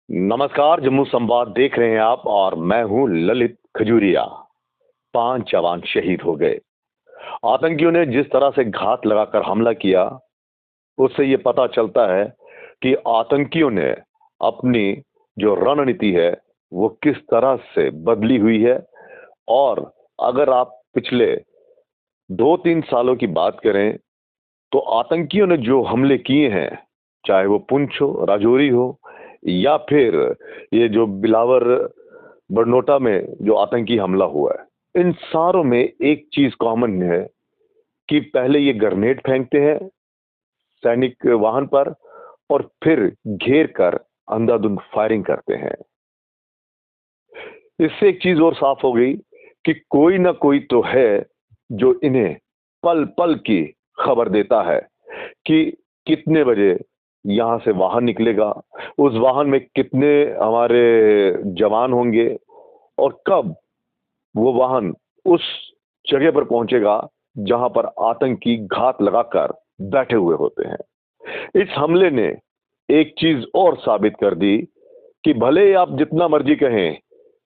नमस्कार, जम्मू संवाद देख रहे हैं आप और मैं हूं ललित खजूरिया। 5 जवान शहीद हो गए। आतंकियों ने जिस तरह से घात लगाकर हमला किया, उससे ये पता चलता है कि आतंकियों ने अपनी जो रणनीति है, वो किस तरह से बदली हुई है। और अगर आप पिछले 2-3 सालों की बात करें, तो आतंकियों ने जो हमले किए हैं, चाहे वो पुंछ हो, राजौरी हो या फिर ये जो बिलावर बरनोटा में जो आतंकी हमला हुआ है, इन सारों में एक चीज कॉमन है कि पहले ये ग्रेनेड फेंकते हैं सैनिक वाहन पर और फिर घेर कर अंधाधुंध फायरिंग करते हैं। इससे एक चीज और साफ हो गई कि कोई ना कोई तो है जो इन्हें पल पल की खबर देता है कि कितने बजे यहां से वाहन निकलेगा, उस वाहन में कितने हमारे जवान होंगे और कब वो वाहन उस जगह पर पहुंचेगा जहां पर आतंकी घात लगाकर बैठे हुए होते हैं। इस हमले ने एक चीज और साबित कर दी कि भले ही आप जितना मर्जी कहें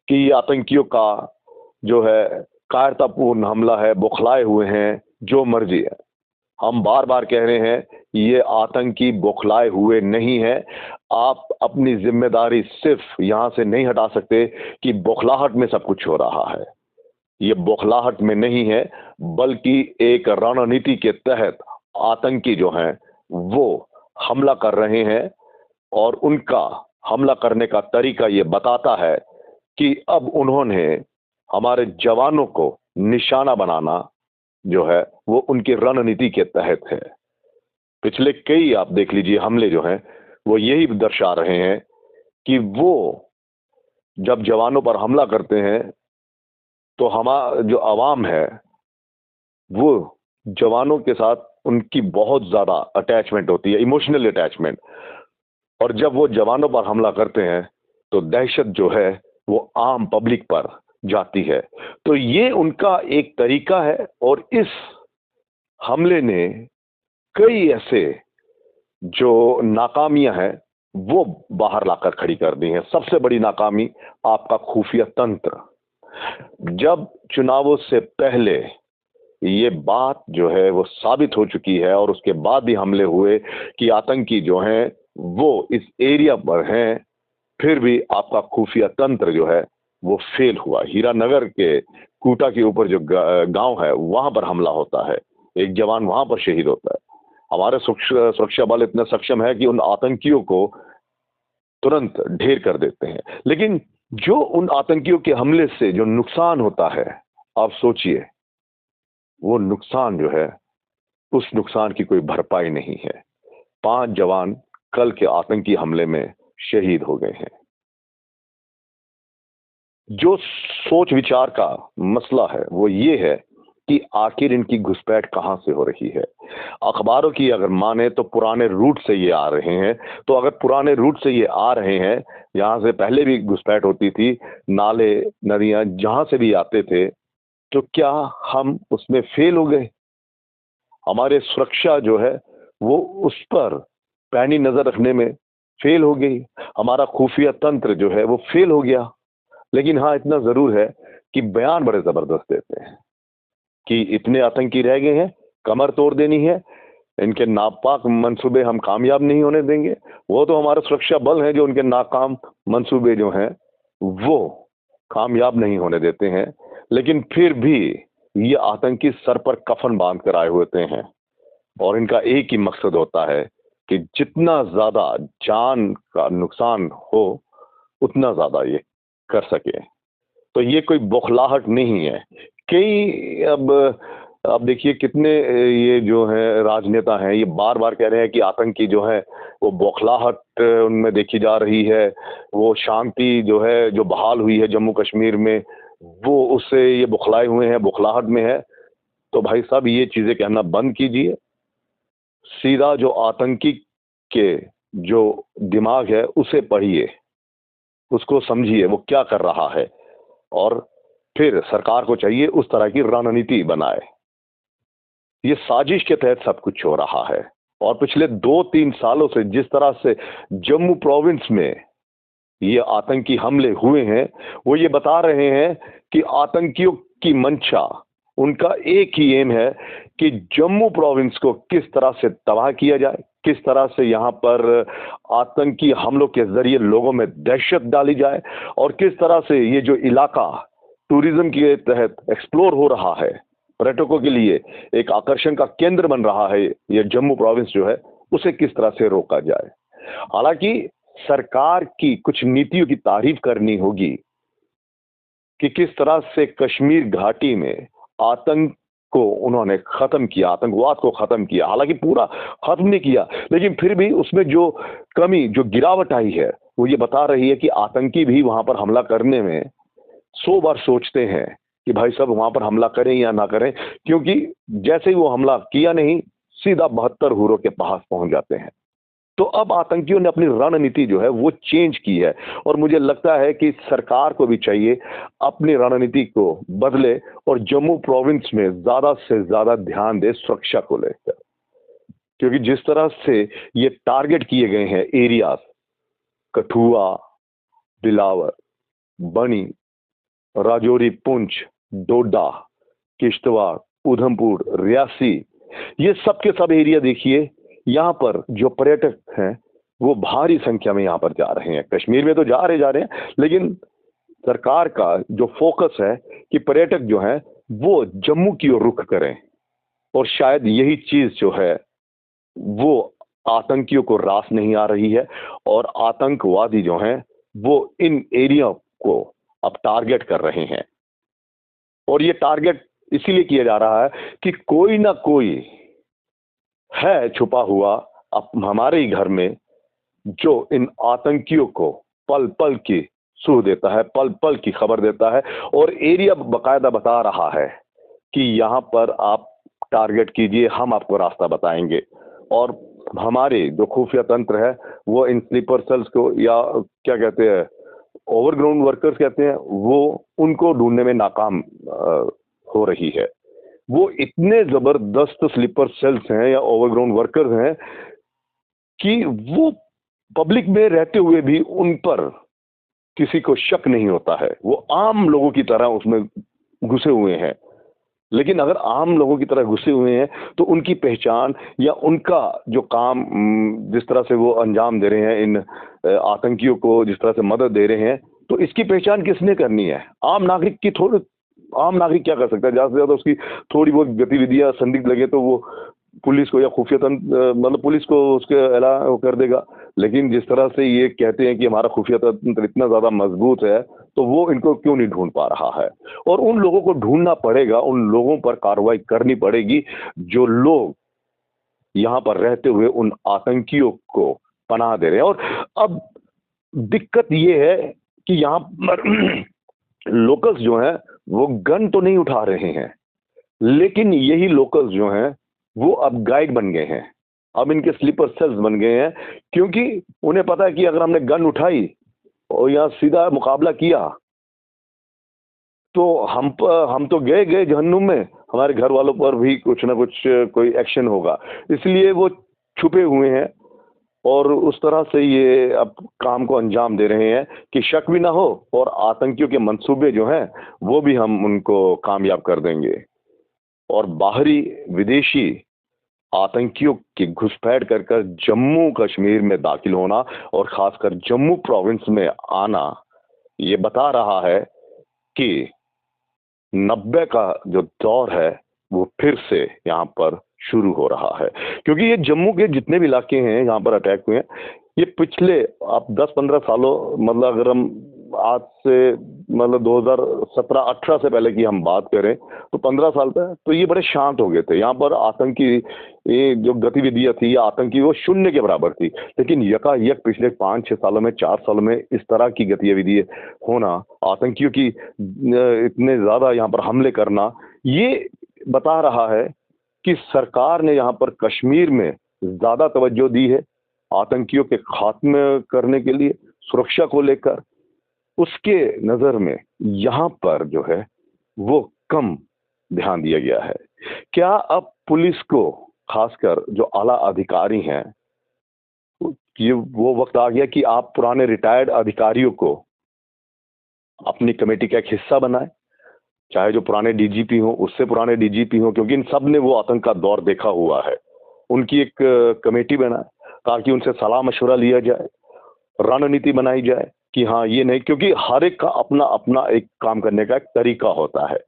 कि ये आतंकियों का जो है कायरतापूर्ण हमला है, बौखलाए हुए हैं, जो मर्जी है, हम बार बार कह रहे हैं ये आतंकी बौखलाए हुए नहीं है। आप अपनी जिम्मेदारी सिर्फ यहां से नहीं हटा सकते कि बौखलाहट में सब कुछ हो रहा है। ये बौखलाहट में नहीं है, बल्कि एक रणनीति के तहत आतंकी जो हैं वो हमला कर रहे हैं। और उनका हमला करने का तरीका ये बताता है कि अब उन्होंने हमारे जवानों को निशाना बनाना जो है वो उनकी रणनीति के तहत है। पिछले कई आप देख लीजिए हमले जो हैं वो यही दर्शा रहे हैं कि वो जब जवानों पर हमला करते हैं तो हमारा जो आवाम है वो जवानों के साथ उनकी बहुत ज्यादा अटैचमेंट होती है, इमोशनल अटैचमेंट। और जब वो जवानों पर हमला करते हैं तो दहशत जो है वो आम पब्लिक पर जाती है। तो ये उनका एक तरीका है और इस हमले ने कई ऐसे जो नाकामियां हैं वो बाहर लाकर खड़ी कर दी हैं। सबसे बड़ी नाकामी आपका खुफिया तंत्र। जब चुनावों से पहले ये बात जो है वो साबित हो चुकी है और उसके बाद भी हमले हुए कि आतंकी जो हैं वो इस एरिया पर हैं, फिर भी आपका खुफिया तंत्र जो है वो फेल हुआ। हीरानगर के कूटा के ऊपर जो गांव है वहां पर हमला होता है, एक जवान वहां पर शहीद होता है। हमारे सुरक्षा बल इतने सक्षम है कि उन आतंकियों को तुरंत ढेर कर देते हैं। लेकिन जो उन आतंकियों के हमले से जो नुकसान होता है, आप सोचिए, वो नुकसान जो है उस नुकसान की कोई भरपाई नहीं है। 5 जवान कल के आतंकी हमले में शहीद हो गए हैं। जो सोच विचार का मसला है वो ये है कि आखिर इनकी घुसपैठ कहां से हो रही है। अखबारों की अगर माने तो पुराने रूट से ये आ रहे हैं। तो अगर पुराने रूट से ये आ रहे हैं, यहां से पहले भी घुसपैठ होती थी, नाले नदियां जहां से भी आते थे, तो क्या हम उसमें फेल हो गए? हमारे सुरक्षा जो है वो उस पर पैनी नजर रखने में फेल हो गई। हमारा खुफिया तंत्र जो है वो फेल हो गया। लेकिन हाँ, इतना जरूर है कि बयान बड़े जबरदस्त देते हैं कि इतने आतंकी रह गए हैं, कमर तोड़ देनी है, इनके नापाक मंसूबे हम कामयाब नहीं होने देंगे। वो तो हमारे सुरक्षा बल हैं जो उनके नाकाम मंसूबे जो हैं वो कामयाब नहीं होने देते हैं। लेकिन फिर भी ये आतंकी सर पर कफन बांध कर आए होते हैं और इनका एक ही मकसद होता है कि जितना ज्यादा जान का नुकसान हो उतना ज्यादा ये कर सके। तो ये कोई बौखलाहट नहीं है। कई अब देखिए कितने ये जो है राजनेता हैं, ये बार बार कह रहे हैं कि आतंकी जो है वो बौखलाहट उनमें देखी जा रही है। वो शांति जो है जो बहाल हुई है जम्मू कश्मीर में, वो उससे ये बौखलाए हुए हैं, बौखलाहट में है। तो भाई साहब ये चीजें कहना बंद कीजिए। सीधा जो आतंकी के जो दिमाग है उसे पढ़िए, उसको समझिए वो क्या कर रहा है, और फिर सरकार को चाहिए उस तरह की रणनीति बनाए। ये साजिश के तहत सब कुछ हो रहा है। और पिछले 2-3 सालों से जिस तरह से जम्मू प्रोविंस में ये आतंकी हमले हुए हैं, वो ये बता रहे हैं कि आतंकियों की मंशा, उनका एक ही एम है कि जम्मू प्रोविंस को किस तरह से तबाह किया जाए, किस तरह से यहाँ पर आतंकी हमलों के जरिए लोगों में दहशत डाली जाए, और किस तरह से ये जो इलाका टूरिज्म के तहत एक्सप्लोर हो रहा है, पर्यटकों के लिए एक आकर्षण का केंद्र बन रहा है, ये जम्मू प्रोविंस जो है, उसे किस तरह से रोका जाए। हालांकि सरकार की कुछ नीतियों की तारीफ करनी होगी कि किस तरह से कश्मीर घाटी में आतंक को उन्होंने खत्म किया, आतंकवाद को खत्म किया। हालांकि पूरा खत्म नहीं किया, लेकिन फिर भी उसमें जो कमी, जो गिरावट आई है, वो ये बता रही है कि आतंकी भी वहां पर हमला करने में 100 बार सोचते हैं कि भाई साहब वहां पर हमला करें या ना करें, क्योंकि जैसे ही वो हमला किया नहीं, सीधा 72 हुरों के पास पहुंच जाते हैं। तो अब आतंकियों ने अपनी रणनीति जो है वो चेंज की है, और मुझे लगता है कि सरकार को भी चाहिए अपनी रणनीति को बदले और जम्मू प्रोविंस में ज्यादा से ज्यादा ध्यान दे सुरक्षा को लेकर। क्योंकि जिस तरह से ये टारगेट किए गए हैं एरियाज, कठुआ, बिलावर, बनी, राजौरी, पुंछ, डोडा, किश्तवाड़, उधमपुर, रियासी, ये सब के सब एरिया देखिए, यहाँ पर जो पर्यटक हैं वो भारी संख्या में यहाँ पर जा रहे हैं। कश्मीर में तो जा रहे हैं, लेकिन सरकार का जो फोकस है कि पर्यटक जो हैं वो जम्मू की ओर रुख करें, और शायद यही चीज जो है वो आतंकियों को रास नहीं आ रही है, और आतंकवादी जो हैं वो इन एरिया को अब टारगेट कर रहे हैं। और ये टारगेट इसीलिए किया जा रहा है कि कोई ना कोई है छुपा हुआ अब हमारे ही घर में, जो इन आतंकियों को पल पल की सूह देता है, पल पल की खबर देता है, और एरिया बकायदा बता रहा है कि यहां पर आप टारगेट कीजिए, हम आपको रास्ता बताएंगे। और हमारे जो खुफिया तंत्र है वो इन स्लीपर सेल्स को, या क्या कहते हैं, ओवरग्राउंड वर्कर्स कहते हैं, वो उनको ढूंढने में नाकाम हो रही है। वो इतने जबरदस्त स्लीपर सेल्स हैं या ओवरग्राउंड वर्कर्स हैं कि वो पब्लिक में रहते हुए भी उन पर किसी को शक नहीं होता है, वो आम लोगों की तरह उसमें घुसे हुए हैं। लेकिन अगर आम लोगों की तरह घुसे हुए हैं तो उनकी पहचान या उनका जो काम, जिस तरह से वो अंजाम दे रहे हैं, इन आतंकियों को जिस तरह से मदद दे रहे हैं, तो इसकी पहचान किसने करनी है? आम नागरिक की थोड़ी, आम नागरिक क्या कर सकता है? ज्यादा से ज्यादा उसकी थोड़ी बहुत गतिविधियां संदिग्ध लगे तो वो पुलिस को या खुफिया तंत्र, मतलब पुलिस को उसके अला कर देगा। लेकिन जिस तरह से ये कहते हैं कि हमारा खुफिया तंत्र इतना ज्यादा मजबूत है, तो वो इनको क्यों नहीं ढूंढ पा रहा है? और उन लोगों को ढूंढना पड़ेगा, उन लोगों पर कार्रवाई करनी पड़ेगी जो लोग यहाँ पर रहते हुए उन आतंकियों को पनाह दे रहे हैं। और अब दिक्कत ये है कि यहाँ पर लोकल्स जो हैं वो गन तो नहीं उठा रहे हैं, लेकिन यही लोकल्स जो हैं वो अब गाइड बन गए हैं, अब इनके स्लीपर सेल्स बन गए हैं, क्योंकि उन्हें पता है कि अगर हमने गन उठाई और यहाँ सीधा मुकाबला किया तो हम तो गए गए जहन्नुम में, हमारे घर वालों पर भी कुछ ना कुछ कोई एक्शन होगा। इसलिए वो छुपे हुए हैं और उस तरह से ये अब काम को अंजाम दे रहे हैं कि शक भी ना हो और आतंकियों के मंसूबे जो हैं वो भी हम उनको कामयाब कर देंगे। और बाहरी विदेशी आतंकियों की घुसपैठ कर जम्मू कश्मीर में दाखिल होना और खासकर जम्मू प्रोविंस में आना, ये बता रहा है कि 90 का जो दौर है वो फिर से यहाँ पर शुरू हो रहा है। क्योंकि ये जम्मू के जितने भी इलाके हैं यहाँ पर अटैक हुए हैं, ये पिछले आप 10-15 सालों, मतलब अगर हम आज से मतलब 2017-18 से पहले की हम बात करें तो 15 साल तक तो ये बड़े शांत हो गए थे। यहाँ पर आतंकी ये जो गतिविधियां थी या आतंकी वो शून्य के बराबर थी। लेकिन यकायक पिछले 5-6 सालों में, 4 सालों में इस तरह की गतिविधि होना, आतंकियों की इतने ज्यादा यहाँ पर हमले करना, ये बता रहा है कि सरकार ने यहाँ पर कश्मीर में ज्यादा तवज्जो दी है आतंकियों के खात्मे करने के लिए, सुरक्षा को लेकर। उसके नजर में यहाँ पर जो है वो कम ध्यान दिया गया है। क्या अब पुलिस को, खासकर जो आला अधिकारी हैं, ये वो वक्त आ गया कि आप पुराने रिटायर्ड अधिकारियों को अपनी कमेटी का एक हिस्सा बनाएं, चाहे जो पुराने डीजीपी हो, उससे पुराने डीजीपी हो, क्योंकि इन सब ने वो आतंक का दौर देखा हुआ है। उनकी एक कमेटी बनाए ताकि उनसे सलाह मशवरा लिया जाए, रणनीति बनाई जाए कि हाँ ये नहीं, क्योंकि हर एक का अपना अपना एक काम करने का एक तरीका होता है।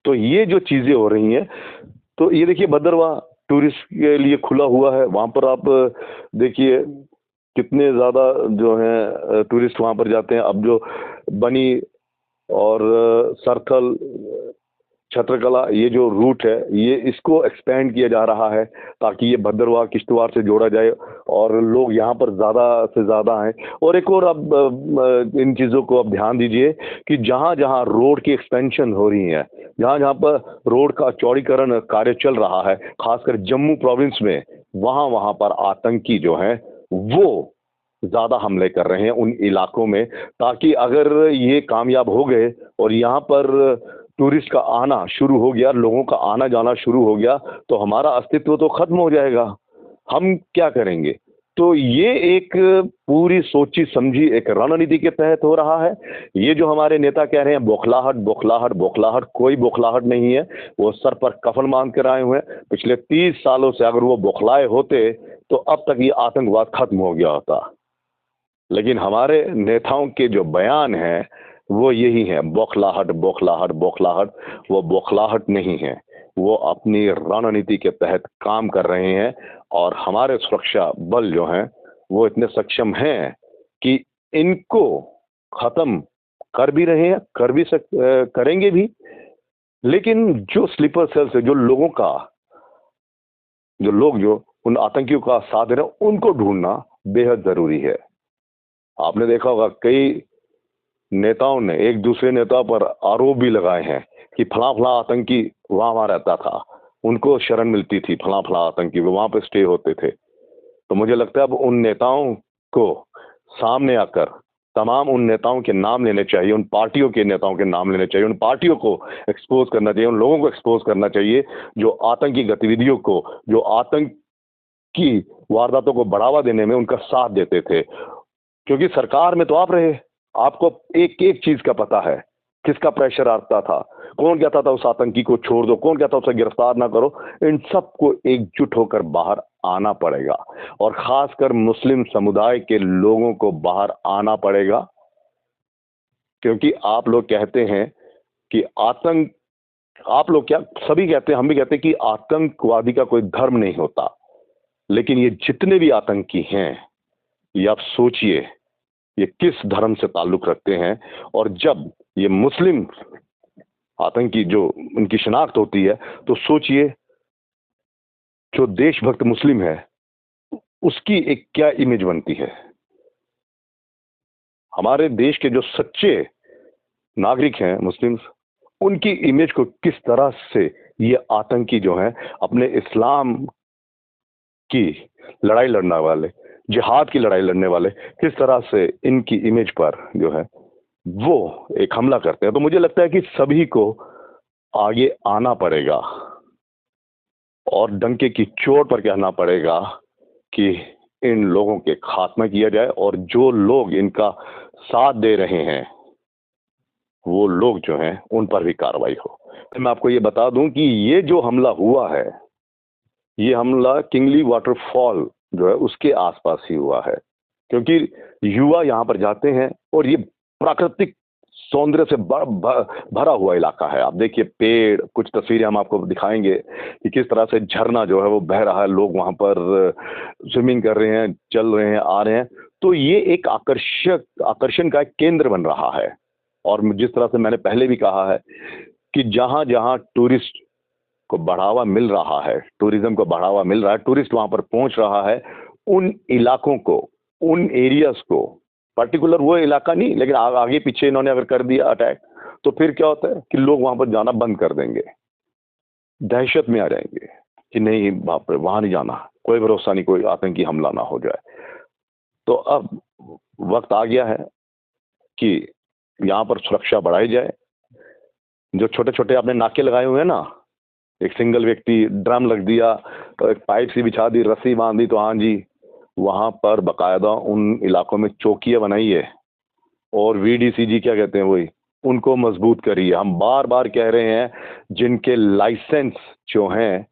तो ये जो चीजें हो रही हैं, तो ये देखिए भद्रवाह टूरिस्ट के लिए खुला हुआ है। वहां पर आप देखिए कितने ज्यादा जो है टूरिस्ट वहां पर जाते हैं। अब जो बनी और सरथल, छत्रकला, ये जो रूट है, ये इसको एक्सपेंड किया जा रहा है ताकि ये भद्रवाह किश्तवाड़ से जोड़ा जाए और लोग यहाँ पर ज़्यादा से ज़्यादा आएँ। और एक और अब इन चीज़ों को अब ध्यान दीजिए कि जहाँ जहाँ रोड की एक्सपेंशन हो रही है, जहाँ जहाँ पर रोड का चौड़ीकरण कार्य चल रहा है, खासकर जम्मू प्रोविंस में, वहाँ वहाँ पर आतंकी जो हैं वो ज़्यादा हमले कर रहे हैं उन इलाकों में, ताकि अगर ये कामयाब हो गए और यहाँ पर टूरिस्ट का आना शुरू हो गया, लोगों का आना जाना शुरू हो गया, तो हमारा अस्तित्व तो खत्म हो जाएगा। हम क्या करेंगे? तो ये एक पूरी सोची समझी एक रणनीति के तहत हो रहा है। ये जो हमारे नेता कह रहे हैं बौखलाहट बौखलाहट बौखलाहट, कोई बौखलाहट नहीं है। वो सर पर कफन बांध कर आए हुए हैं। पिछले 30 सालों से अगर वो बौखलाए होते तो अब तक ये आतंकवाद खत्म हो गया होता। लेकिन हमारे नेताओं के जो बयान हैं वो यही है, बौखलाहट बौखलाहट बौखलाहट। वो बौखलाहट नहीं है, वो अपनी रणनीति के तहत काम कर रहे हैं। और हमारे सुरक्षा बल जो हैं वो इतने सक्षम हैं कि इनको खत्म कर भी रहे हैं, करेंगे भी। लेकिन जो स्लीपर सेल्स है, जो लोग जो उन आतंकियों का साथ दे रहे हैं, उनको ढूंढना बेहद जरूरी है। आपने देखा होगा कई नेताओं ने एक दूसरे नेता पर आरोप भी लगाए हैं कि फला फला आतंकी वहां वहां रहता था, उनको शरण मिलती थी, फला फला आतंकी वो वहां पे स्टे होते थे। तो मुझे लगता है अब उन नेताओं को सामने आकर तमाम उन नेताओं के नाम लेने चाहिए, उन पार्टियों के नेताओं के नाम लेने चाहिए, उन पार्टियों को एक्सपोज करना चाहिए, उन लोगों को एक्सपोज करना चाहिए जो आतंकी गतिविधियों को, जो आतंकी वारदातों को बढ़ावा देने में उनका साथ देते थे। क्योंकि सरकार में तो आप रहे, आपको एक एक चीज का पता है, किसका प्रेशर आता था, कौन कहता था उस आतंकी को छोड़ दो, कौन कहता उसे गिरफ्तार ना करो। इन सबको एकजुट होकर बाहर आना पड़ेगा और खासकर मुस्लिम समुदाय के लोगों को बाहर आना पड़ेगा। क्योंकि आप लोग कहते हैं कि आतंक, आप लोग क्या सभी कहते हैं, हम भी कहते हैं कि आतंकवादी का कोई धर्म नहीं होता। लेकिन ये जितने भी आतंकी हैं, ये आप सोचिए ये किस धर्म से ताल्लुक रखते हैं। और जब ये मुस्लिम आतंकी जो उनकी शिनाख्त होती है, तो सोचिए जो देशभक्त मुस्लिम है उसकी एक क्या इमेज बनती है। हमारे देश के जो सच्चे नागरिक हैं मुस्लिम्स, उनकी इमेज को किस तरह से ये आतंकी जो हैं अपने इस्लाम की लड़ाई लड़ने वाले, जिहाद की लड़ाई लड़ने वाले, किस तरह से इनकी इमेज पर जो है वो एक हमला करते हैं। तो मुझे लगता है कि सभी को आगे आना पड़ेगा और डंके की चोट पर कहना पड़ेगा कि इन लोगों के खात्मा किया जाए और जो लोग इनका साथ दे रहे हैं वो लोग जो हैं उन पर भी कार्रवाई हो। तो मैं आपको ये बता दूं कि ये जो हमला हुआ है, ये हमला किंगली वाटरफॉल जो है उसके आसपास ही हुआ है। क्योंकि युवा यहाँ पर जाते हैं और ये प्राकृतिक सौंदर्य से भरा हुआ इलाका है। आप देखिए पेड़, कुछ तस्वीरें हम आपको दिखाएंगे कि किस तरह से झरना जो है वो बह रहा है, लोग वहां पर स्विमिंग कर रहे हैं, चल रहे हैं, आ रहे हैं। तो ये एक आकर्षण का एक केंद्र बन रहा है। और जिस तरह से मैंने पहले भी कहा है कि जहां जहां टूरिस्ट को बढ़ावा मिल रहा है, टूरिज्म को बढ़ावा मिल रहा है, टूरिस्ट वहां पर पहुंच रहा है, उन इलाकों को, उन एरियाज को, पर्टिकुलर वो इलाका नहीं, लेकिन आगे पीछे इन्होंने अगर कर दिया अटैक, तो फिर क्या होता है कि लोग वहां पर जाना बंद कर देंगे, दहशत में आ जाएंगे कि नहीं बाप रे वहां नहीं जाना, कोई भरोसा नहीं, कोई आतंकी हमला ना हो जाए। तो अब वक्त आ गया है कि यहाँ पर सुरक्षा बढ़ाई जाए। जो छोटे छोटे आपने नाके लगाए हुए हैं ना, एक सिंगल व्यक्ति ड्रम लग दिया, तो एक पाइप सी बिछा दी, रस्सी बांध दी, तो हाँ जी वहां पर बकायदा उन इलाकों में चौकियां बनाइए और वीडीसीजी क्या कहते हैं वही, उनको मजबूत करिए। हम बार बार कह रहे हैं जिनके लाइसेंस जो हैं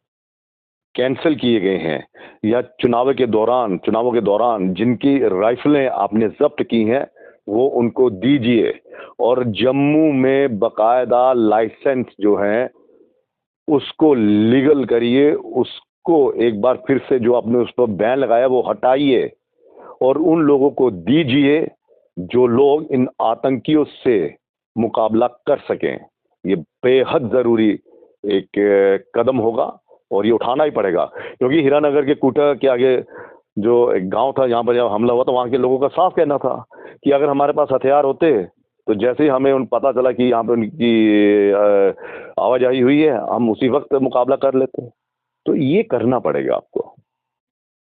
कैंसिल किए गए हैं या चुनावों के दौरान जिनकी राइफलें आपने जब्त की हैं वो उनको दीजिए। और जम्मू में बकायदा लाइसेंस जो है उसको लीगल करिए, उसको एक बार फिर से जो आपने उस पर बैन लगाया वो हटाइए और उन लोगों को दीजिए जो लोग इन आतंकियों से मुकाबला कर सकें। ये बेहद जरूरी एक कदम होगा और ये उठाना ही पड़ेगा, क्योंकि हीरानगर के कूटा के आगे जो एक गांव था जहां पर जब हमला हुआ तो वहां के लोगों का साफ कहना था कि अगर हमारे पास हथियार होते तो जैसे ही हमें उन पता चला कि यहाँ पे उनकी आवाजाही हुई है हम उसी वक्त मुकाबला कर लेते। तो ये करना पड़ेगा आपको।